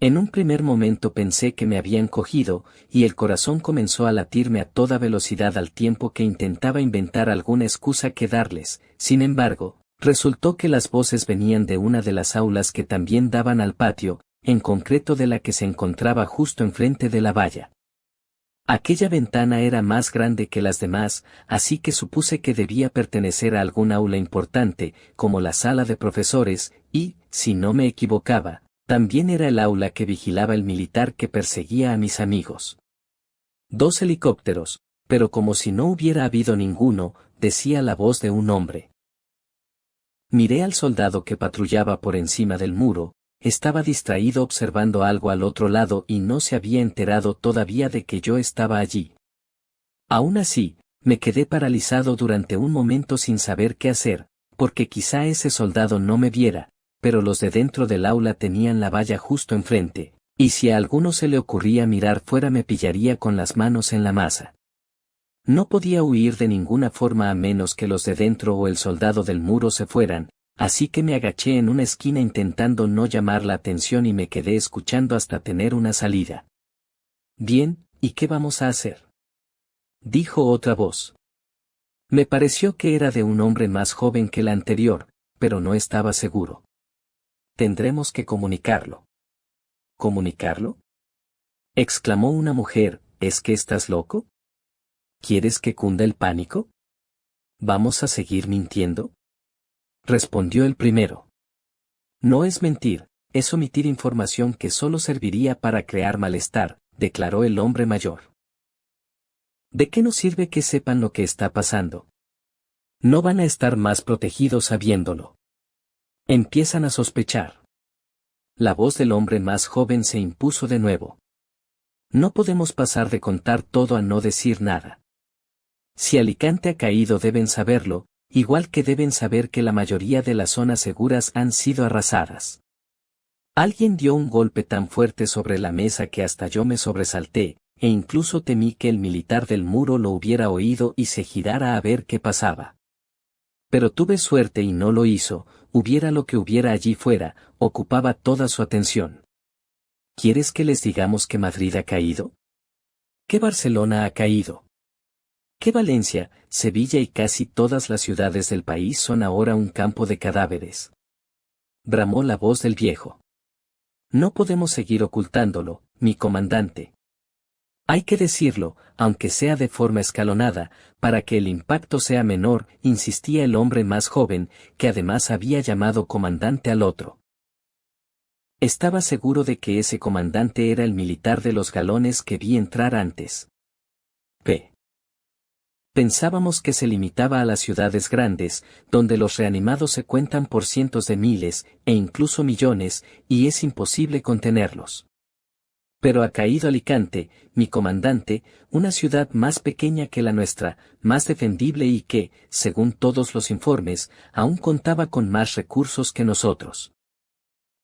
En un primer momento pensé que me habían cogido, y el corazón comenzó a latirme a toda velocidad al tiempo que intentaba inventar alguna excusa que darles. Sin embargo, Resultó que las voces venían de una de las aulas que también daban al patio, en concreto de la que se encontraba justo enfrente de la valla. Aquella ventana era más grande que las demás, así que supuse que debía pertenecer a algún aula importante, como la sala de profesores, y, si no me equivocaba, también era el aula que vigilaba el militar que perseguía a mis amigos. 2 helicópteros, pero como si no hubiera habido ninguno, decía la voz de un hombre. Miré al soldado que patrullaba por encima del muro. Estaba distraído observando algo al otro lado y no se había enterado todavía de que yo estaba allí. Aún así, me quedé paralizado durante un momento sin saber qué hacer, porque quizá ese soldado no me viera, pero los de dentro del aula tenían la valla justo enfrente, y si a alguno se le ocurría mirar fuera me pillaría con las manos en la masa. No podía huir de ninguna forma a menos que los de dentro o el soldado del muro se fueran, así que me agaché en una esquina intentando no llamar la atención y me quedé escuchando hasta tener una salida. Bien, ¿y qué vamos a hacer?, dijo otra voz. Me pareció que era de un hombre más joven que la anterior, pero no estaba seguro. Tendremos que comunicarlo. ¿Comunicarlo?, exclamó una mujer. ¿Es que estás loco? ¿Quieres que cunda el pánico? ¿Vamos a seguir mintiendo?, respondió el primero. No es mentir, es omitir información que solo serviría para crear malestar, declaró el hombre mayor. ¿De qué nos sirve que sepan lo que está pasando? No van a estar más protegidos sabiéndolo. Empiezan a sospechar. La voz del hombre más joven se impuso de nuevo. No podemos pasar de contar todo a no decir nada. Si Alicante ha caído deben saberlo, igual que deben saber que la mayoría de las zonas seguras han sido arrasadas. Alguien dio un golpe tan fuerte sobre la mesa que hasta yo me sobresalté, e incluso temí que el militar del muro lo hubiera oído y se girara a ver qué pasaba. Pero tuve suerte y no lo hizo, hubiera lo que hubiera allí fuera, ocupaba toda su atención. ¿Quieres que les digamos que Madrid ha caído? ¿Que Barcelona ha caído? ¿Que Valencia, Sevilla y casi todas las ciudades del país son ahora un campo de cadáveres? Bramó la voz del viejo. No podemos seguir ocultándolo, mi comandante. Hay que decirlo, aunque sea de forma escalonada, para que el impacto sea menor, insistía el hombre más joven, que además había llamado comandante al otro. Estaba seguro de que ese comandante era el militar de los galones que vi entrar antes. Pensábamos que se limitaba a las ciudades grandes, donde los reanimados se cuentan por cientos de miles, e incluso millones, y es imposible contenerlos. Pero ha caído Alicante, mi comandante, una ciudad más pequeña que la nuestra, más defendible y que, según todos los informes, aún contaba con más recursos que nosotros.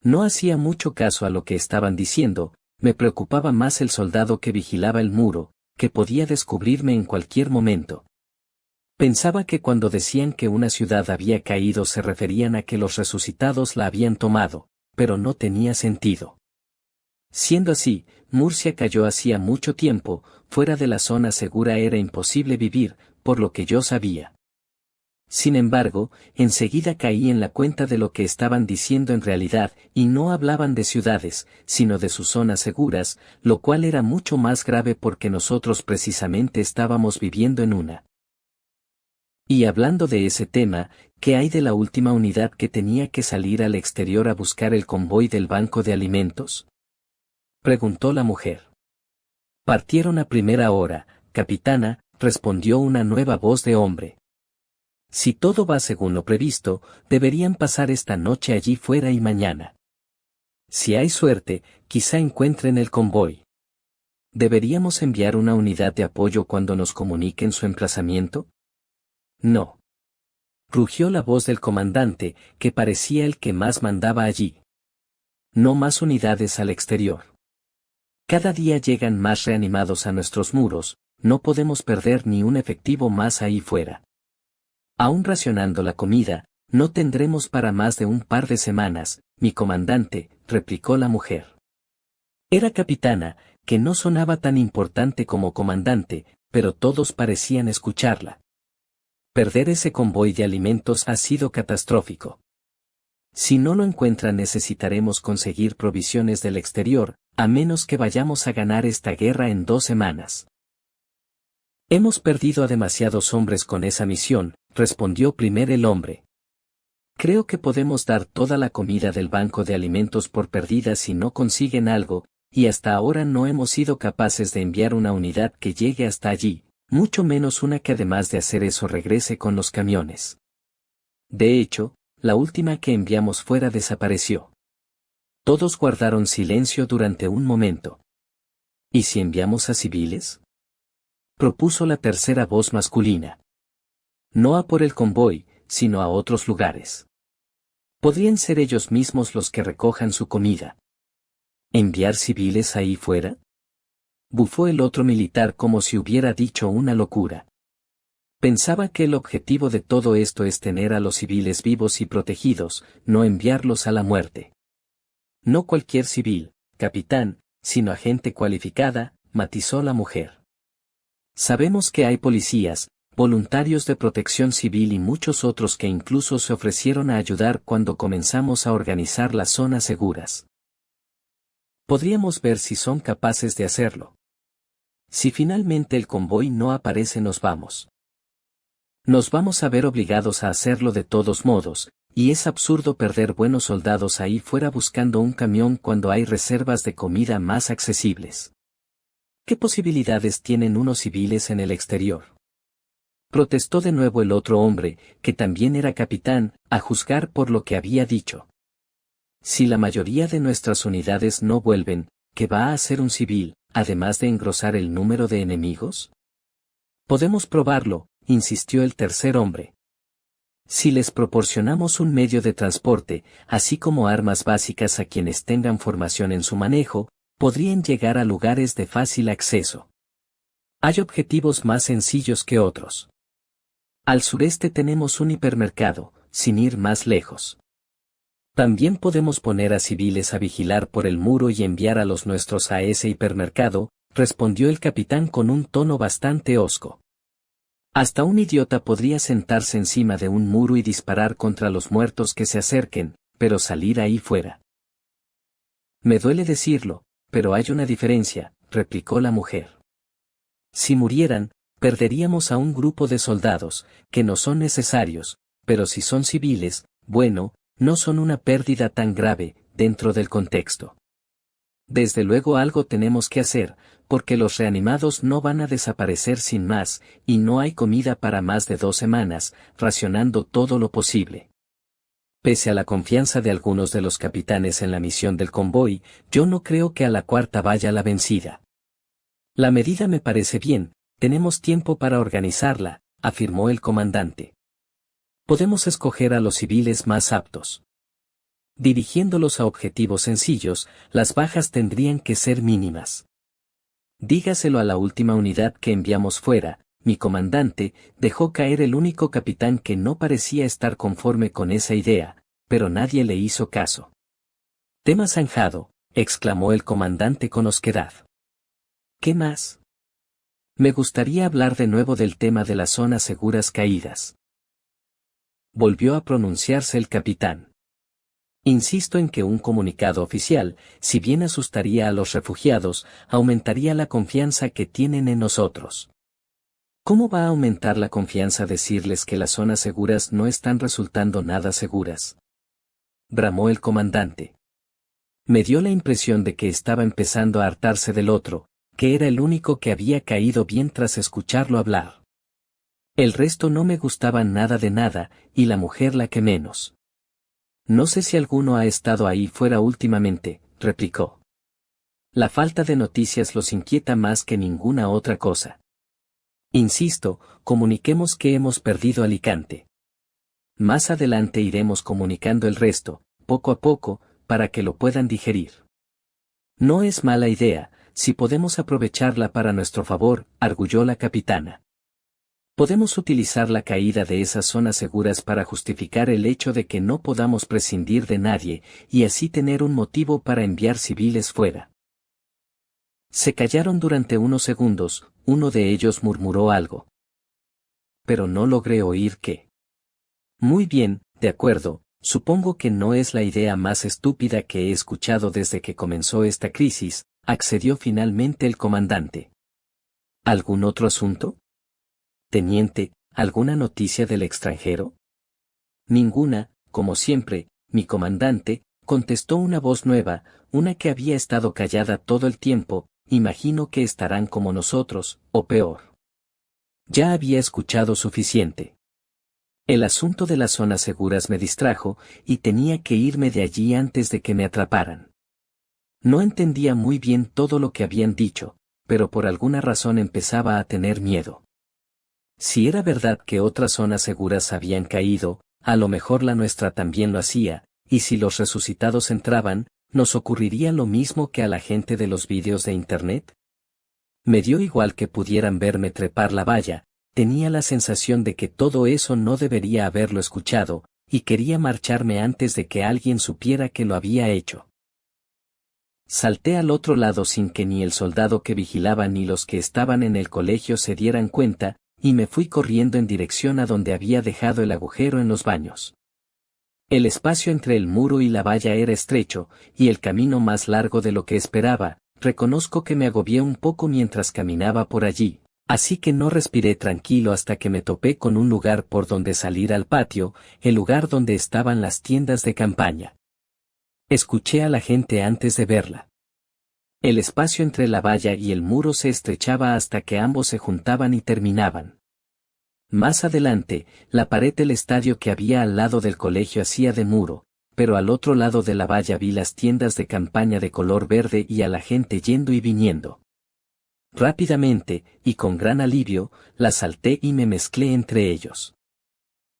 No hacía mucho caso a lo que estaban diciendo, me preocupaba más el soldado que vigilaba el muro, que podía descubrirme en cualquier momento. Pensaba que cuando decían que una ciudad había caído se referían a que los resucitados la habían tomado, pero no tenía sentido. Siendo así, Murcia cayó hacía mucho tiempo, fuera de la zona segura era imposible vivir, por lo que yo sabía. Sin embargo, enseguida caí en la cuenta de lo que estaban diciendo en realidad, y no hablaban de ciudades, sino de sus zonas seguras, lo cual era mucho más grave porque nosotros precisamente estábamos viviendo en una. Y hablando de ese tema, ¿qué hay de la última unidad que tenía que salir al exterior a buscar el convoy del banco de alimentos?, preguntó la mujer. Partieron a primera hora, capitana, respondió una nueva voz de hombre. Si todo va según lo previsto, deberían pasar esta noche allí fuera y mañana. Si hay suerte, quizá encuentren el convoy. ¿Deberíamos enviar una unidad de apoyo cuando nos comuniquen su emplazamiento? No. Rugió la voz del comandante, que parecía el que más mandaba allí. No más unidades al exterior. Cada día llegan más reanimados a nuestros muros, no podemos perder ni un efectivo más ahí fuera. Aún racionando la comida, no tendremos para más de un par de semanas, mi comandante, replicó la mujer. Era capitana, que no sonaba tan importante como comandante, pero todos parecían escucharla. Perder ese convoy de alimentos ha sido catastrófico. Si no lo encuentran necesitaremos conseguir provisiones del exterior, a menos que vayamos a ganar esta guerra en 2 semanas. Hemos perdido a demasiados hombres con esa misión, respondió primero el hombre. Creo que podemos dar toda la comida del banco de alimentos por perdida si no consiguen algo, y hasta ahora no hemos sido capaces de enviar una unidad que llegue hasta allí, mucho menos una que además de hacer eso regrese con los camiones. De hecho, la última que enviamos fuera desapareció. Todos guardaron silencio durante un momento. ¿Y si enviamos a civiles?, propuso la tercera voz masculina. No a por el convoy, sino a otros lugares. Podrían ser ellos mismos los que recojan su comida. ¿Enviar civiles ahí fuera?, bufó el otro militar como si hubiera dicho una locura. Pensaba que el objetivo de todo esto es tener a los civiles vivos y protegidos, no enviarlos a la muerte. No cualquier civil, capitán, sino a gente cualificada, matizó la mujer. Sabemos que hay policías, voluntarios de protección civil y muchos otros que incluso se ofrecieron a ayudar cuando comenzamos a organizar las zonas seguras. Podríamos ver si son capaces de hacerlo. Si finalmente el convoy no aparece nos vamos. Nos vamos a ver obligados a hacerlo de todos modos, y es absurdo perder buenos soldados ahí fuera buscando un camión cuando hay reservas de comida más accesibles. ¿Qué posibilidades tienen unos civiles en el exterior?, protestó de nuevo el otro hombre, que también era capitán, a juzgar por lo que había dicho. Si la mayoría de nuestras unidades no vuelven, ¿qué va a hacer un civil, además de engrosar el número de enemigos? Podemos probarlo, insistió el tercer hombre. Si les proporcionamos un medio de transporte, así como armas básicas a quienes tengan formación en su manejo, podrían llegar a lugares de fácil acceso. Hay objetivos más sencillos que otros. Al sureste tenemos un hipermercado, sin ir más lejos. También podemos poner a civiles a vigilar por el muro y enviar a los nuestros a ese hipermercado, respondió el capitán con un tono bastante hosco. Hasta un idiota podría sentarse encima de un muro y disparar contra los muertos que se acerquen, pero salir ahí fuera. Me duele decirlo, pero hay una diferencia, replicó la mujer. Si murieran, perderíamos a un grupo de soldados, que no son necesarios, pero si son civiles, bueno, no son una pérdida tan grave, dentro del contexto. Desde luego algo tenemos que hacer, porque los reanimados no van a desaparecer sin más, y no hay comida para más de 2 semanas, racionando todo lo posible. Pese a la confianza de algunos de los capitanes en la misión del convoy, yo no creo que a la cuarta vaya la vencida. La medida me parece bien, tenemos tiempo para organizarla, afirmó el comandante. Podemos escoger a los civiles más aptos. Dirigiéndolos a objetivos sencillos, las bajas tendrían que ser mínimas. Dígaselo a la última unidad que enviamos fuera, mi comandante, dejó caer el único capitán que no parecía estar conforme con esa idea, pero nadie le hizo caso. Tema zanjado, exclamó el comandante con osquedad. ¿Qué más? Me gustaría hablar de nuevo del tema de las zonas seguras caídas. Volvió a pronunciarse el capitán. Insisto en que un comunicado oficial, si bien asustaría a los refugiados, aumentaría la confianza que tienen en nosotros. ¿Cómo va a aumentar la confianza decirles que las zonas seguras no están resultando nada seguras?, bramó el comandante. Me dio la impresión de que estaba empezando a hartarse del otro, que era el único que había caído bien tras escucharlo hablar. El resto no me gustaba nada de nada, y la mujer la que menos. No sé si alguno ha estado ahí fuera últimamente, replicó. La falta de noticias los inquieta más que ninguna otra cosa. Insisto, comuniquemos que hemos perdido Alicante. Más adelante iremos comunicando el resto, poco a poco, para que lo puedan digerir. No es mala idea, si podemos aprovecharla para nuestro favor, arguyó la capitana. Podemos utilizar la caída de esas zonas seguras para justificar el hecho de que no podamos prescindir de nadie, y así tener un motivo para enviar civiles fuera. Se callaron durante unos segundos, uno de ellos murmuró algo. pero no logré oír qué. Muy bien, de acuerdo, supongo que no es la idea más estúpida que he escuchado desde que comenzó esta crisis, accedió finalmente el comandante. ¿Algún otro asunto? Teniente, ¿alguna noticia del extranjero? Ninguna, como siempre, mi comandante, contestó una voz nueva, una que había estado callada todo el tiempo. Imagino que estarán como nosotros, o peor. Ya había escuchado suficiente. El asunto de las zonas seguras me distrajo, y tenía que irme de allí antes de que me atraparan. No entendía muy bien todo lo que habían dicho, pero por alguna razón empezaba a tener miedo. Si era verdad que otras zonas seguras habían caído, a lo mejor la nuestra también lo hacía, y si los resucitados entraban, ¿nos ocurriría lo mismo que a la gente de los vídeos de Internet? Me dio igual que pudieran verme trepar la valla, tenía la sensación de que todo eso no debería haberlo escuchado, y quería marcharme antes de que alguien supiera que lo había hecho. Salté al otro lado sin que ni el soldado que vigilaba ni los que estaban en el colegio se dieran cuenta, y me fui corriendo en dirección a donde había dejado el agujero en los baños. El espacio entre el muro y la valla era estrecho, y el camino más largo de lo que esperaba. Reconozco que me agobié un poco mientras caminaba por allí, así que no respiré tranquilo hasta que me topé con un lugar por donde salir al patio, el lugar donde estaban las tiendas de campaña. Escuché a la gente antes de verla. El espacio entre la valla y el muro se estrechaba hasta que ambos se juntaban y terminaban. Más adelante, la pared del estadio que había al lado del colegio hacía de muro, pero al otro lado de la valla vi las tiendas de campaña de color verde y a la gente yendo y viniendo. Rápidamente, y con gran alivio, las salté y me mezclé entre ellos.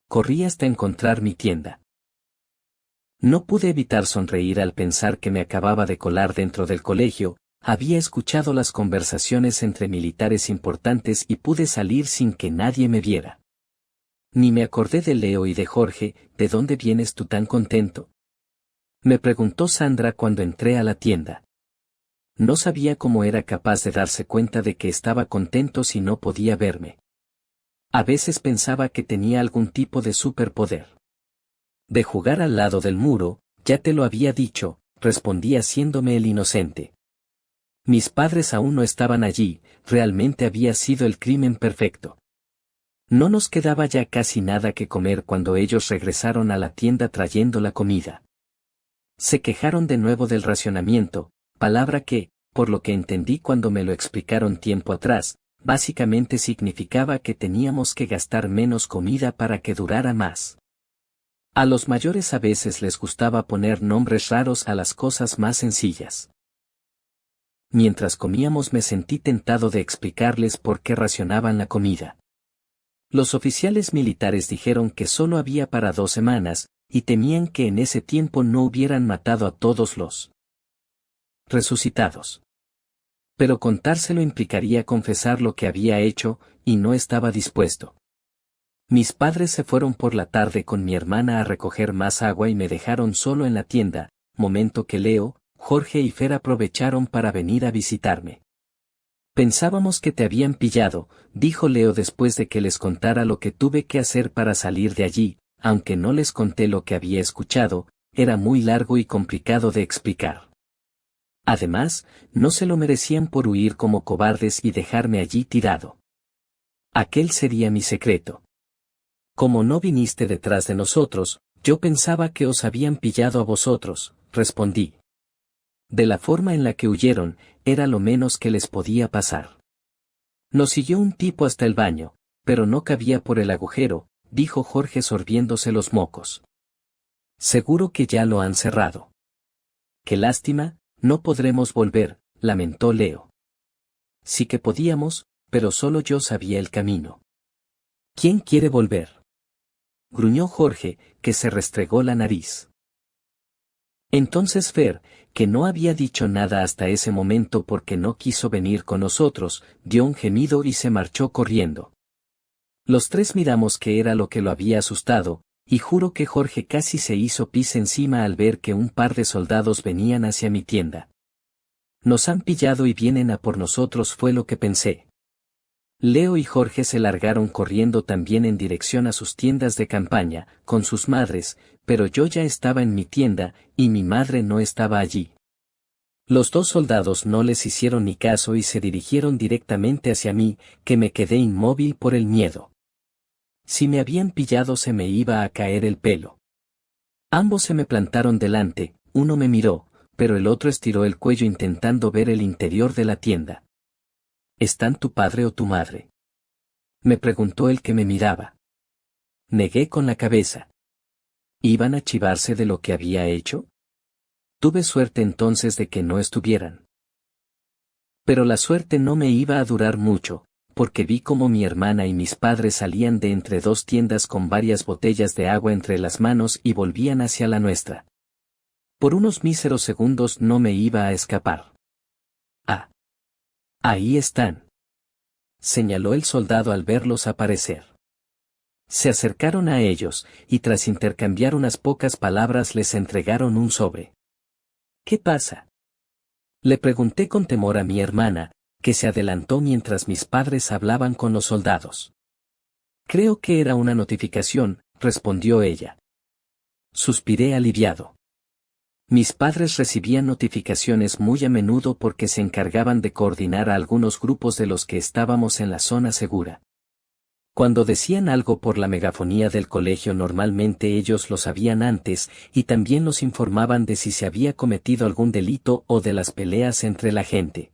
Corrí hasta encontrar mi tienda. No pude evitar sonreír al pensar que me acababa de colar dentro del colegio. Había escuchado las conversaciones entre militares importantes y pude salir sin que nadie me viera. Ni me acordé de Leo y de Jorge. ¿De dónde vienes tú tan contento?, me preguntó Sandra cuando entré a la tienda. No sabía cómo era capaz de darse cuenta de que estaba contento si no podía verme. A veces pensaba que tenía algún tipo de superpoder. De jugar al lado del muro, ya te lo había dicho, respondí haciéndome el inocente. Mis padres aún no estaban allí, realmente había sido el crimen perfecto. No nos quedaba ya casi nada que comer cuando ellos regresaron a la tienda trayendo la comida. Se quejaron de nuevo del racionamiento, palabra que, por lo que entendí cuando me lo explicaron tiempo atrás, básicamente significaba que teníamos que gastar menos comida para que durara más. A los mayores a veces les gustaba poner nombres raros a las cosas más sencillas. Mientras comíamos me sentí tentado de explicarles por qué racionaban la comida. Los oficiales militares dijeron que solo había para 2 semanas, y temían que en ese tiempo no hubieran matado a todos los resucitados. Pero contárselo implicaría confesar lo que había hecho, y no estaba dispuesto. Mis padres se fueron por la tarde con mi hermana a recoger más agua y me dejaron solo en la tienda, momento que Leo, Jorge y Fer aprovecharon para venir a visitarme. Pensábamos que te habían pillado, dijo Leo después de que les contara lo que tuve que hacer para salir de allí, aunque no les conté lo que había escuchado, era muy largo y complicado de explicar. Además, no se lo merecían por huir como cobardes y dejarme allí tirado. Aquel sería mi secreto. Como no viniste detrás de nosotros, yo pensaba que os habían pillado a vosotros, respondí. De la forma en la que huyeron, era lo menos que les podía pasar. Nos siguió un tipo hasta el baño, pero no cabía por el agujero, dijo Jorge sorbiéndose los mocos. Seguro que ya lo han cerrado. Qué lástima, no podremos volver, lamentó Leo. Sí que podíamos, pero solo yo sabía el camino. ¿Quién quiere volver?, gruñó Jorge, que se restregó la nariz. Entonces Fer, que no había dicho nada hasta ese momento porque no quiso venir con nosotros, dio un gemido y se marchó corriendo. Los tres miramos qué era lo que lo había asustado, y juro que Jorge casi se hizo pis encima al ver que un par de soldados venían hacia mi tienda. Nos han pillado y vienen a por nosotros, fue lo que pensé. Leo y Jorge se largaron corriendo también en dirección a sus tiendas de campaña, con sus madres, pero yo ya estaba en mi tienda, y mi madre no estaba allí. Los dos soldados no les hicieron ni caso y se dirigieron directamente hacia mí, que me quedé inmóvil por el miedo. Si me habían pillado se me iba a caer el pelo. Ambos se me plantaron delante, uno me miró, pero el otro estiró el cuello intentando ver el interior de la tienda. ¿Están tu padre o tu madre?, me preguntó el que me miraba. Negué con la cabeza. ¿Iban a chivarse de lo que había hecho? Tuve suerte entonces de que no estuvieran. Pero la suerte no me iba a durar mucho, porque vi cómo mi hermana y mis padres salían de entre dos tiendas con varias botellas de agua entre las manos y volvían hacia la nuestra. Por unos míseros segundos no me iba a escapar. Ah. Ahí están, señaló el soldado al verlos aparecer. Se acercaron a ellos, y tras intercambiar unas pocas palabras les entregaron un sobre. ¿Qué pasa?, le pregunté con temor a mi hermana, que se adelantó mientras mis padres hablaban con los soldados. Creo que era una notificación, respondió ella. Suspiré aliviado. Mis padres recibían notificaciones muy a menudo porque se encargaban de coordinar a algunos grupos de los que estábamos en la zona segura. Cuando decían algo por la megafonía del colegio normalmente ellos lo sabían antes y también nos informaban de si se había cometido algún delito o de las peleas entre la gente.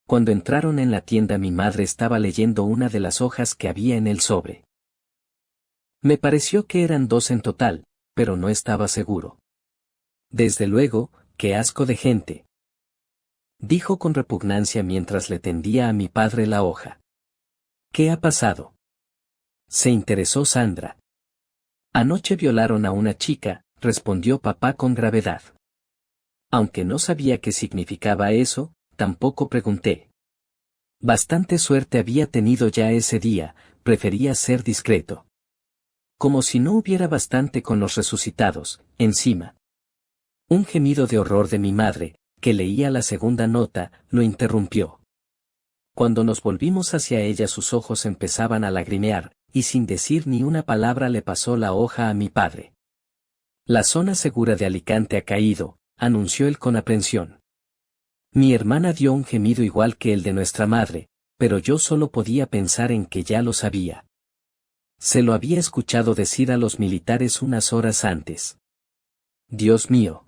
Cuando entraron en la tienda mi madre estaba leyendo una de las hojas que había en el sobre. Me pareció que eran 2 en total, pero no estaba seguro. Desde luego, qué asco de gente, dijo con repugnancia mientras le tendía a mi padre la hoja. ¿Qué ha pasado?, se interesó Sandra. Anoche violaron a una chica, respondió papá con gravedad. Aunque no sabía qué significaba eso, tampoco pregunté. Bastante suerte había tenido ya ese día, prefería ser discreto. Como si no hubiera bastante con los resucitados, encima. Un gemido de horror de mi madre, que leía la segunda nota, lo interrumpió. Cuando nos volvimos hacia ella sus ojos empezaban a lagrimear, y sin decir ni una palabra le pasó la hoja a mi padre. La zona segura de Alicante ha caído, anunció él con aprensión. Mi hermana dio un gemido igual que el de nuestra madre, pero yo solo podía pensar en que ya lo sabía. Se lo había escuchado decir a los militares unas horas antes. Dios mío.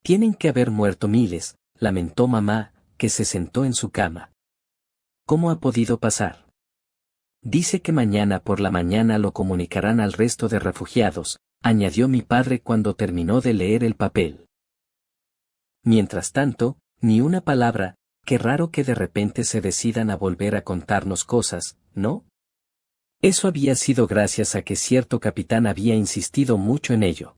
Tienen que haber muerto miles, lamentó mamá, que se sentó en su cama. ¿Cómo ha podido pasar? Dice que mañana por la mañana lo comunicarán al resto de refugiados, añadió mi padre cuando terminó de leer el papel. Mientras tanto, ni una palabra, qué raro que de repente se decidan a volver a contarnos cosas, ¿no? Eso había sido gracias a que cierto capitán había insistido mucho en ello.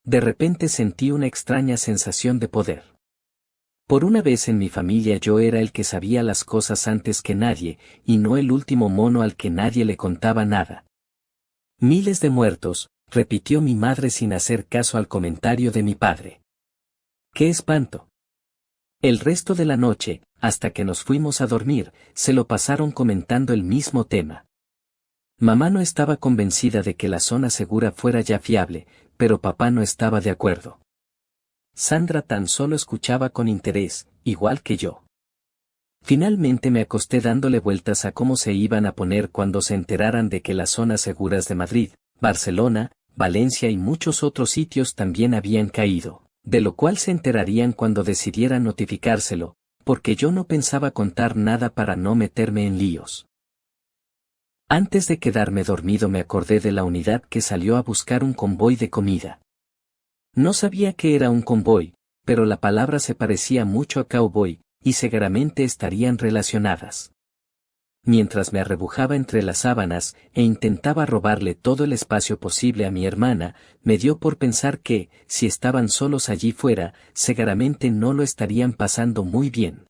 De repente sentí una extraña sensación de poder. Por una vez en mi familia yo era el que sabía las cosas antes que nadie, y no el último mono al que nadie le contaba nada. Miles de muertos, repitió mi madre sin hacer caso al comentario de mi padre. ¡Qué espanto! El resto de la noche, hasta que nos fuimos a dormir, se lo pasaron comentando el mismo tema. Mamá no estaba convencida de que la zona segura fuera ya fiable, pero papá no estaba de acuerdo. Sandra tan solo escuchaba con interés, igual que yo. Finalmente me acosté dándole vueltas a cómo se iban a poner cuando se enteraran de que las zonas seguras de Madrid, Barcelona, Valencia y muchos otros sitios también habían caído, de lo cual se enterarían cuando decidieran notificárselo, porque yo no pensaba contar nada para no meterme en líos. Antes de quedarme dormido me acordé de la unidad que salió a buscar un convoy de comida. No sabía que era un convoy, pero la palabra se parecía mucho a cowboy, y seguramente estarían relacionadas. Mientras me arrebujaba entre las sábanas e intentaba robarle todo el espacio posible a mi hermana, me dio por pensar que, si estaban solos allí fuera, seguramente no lo estarían pasando muy bien.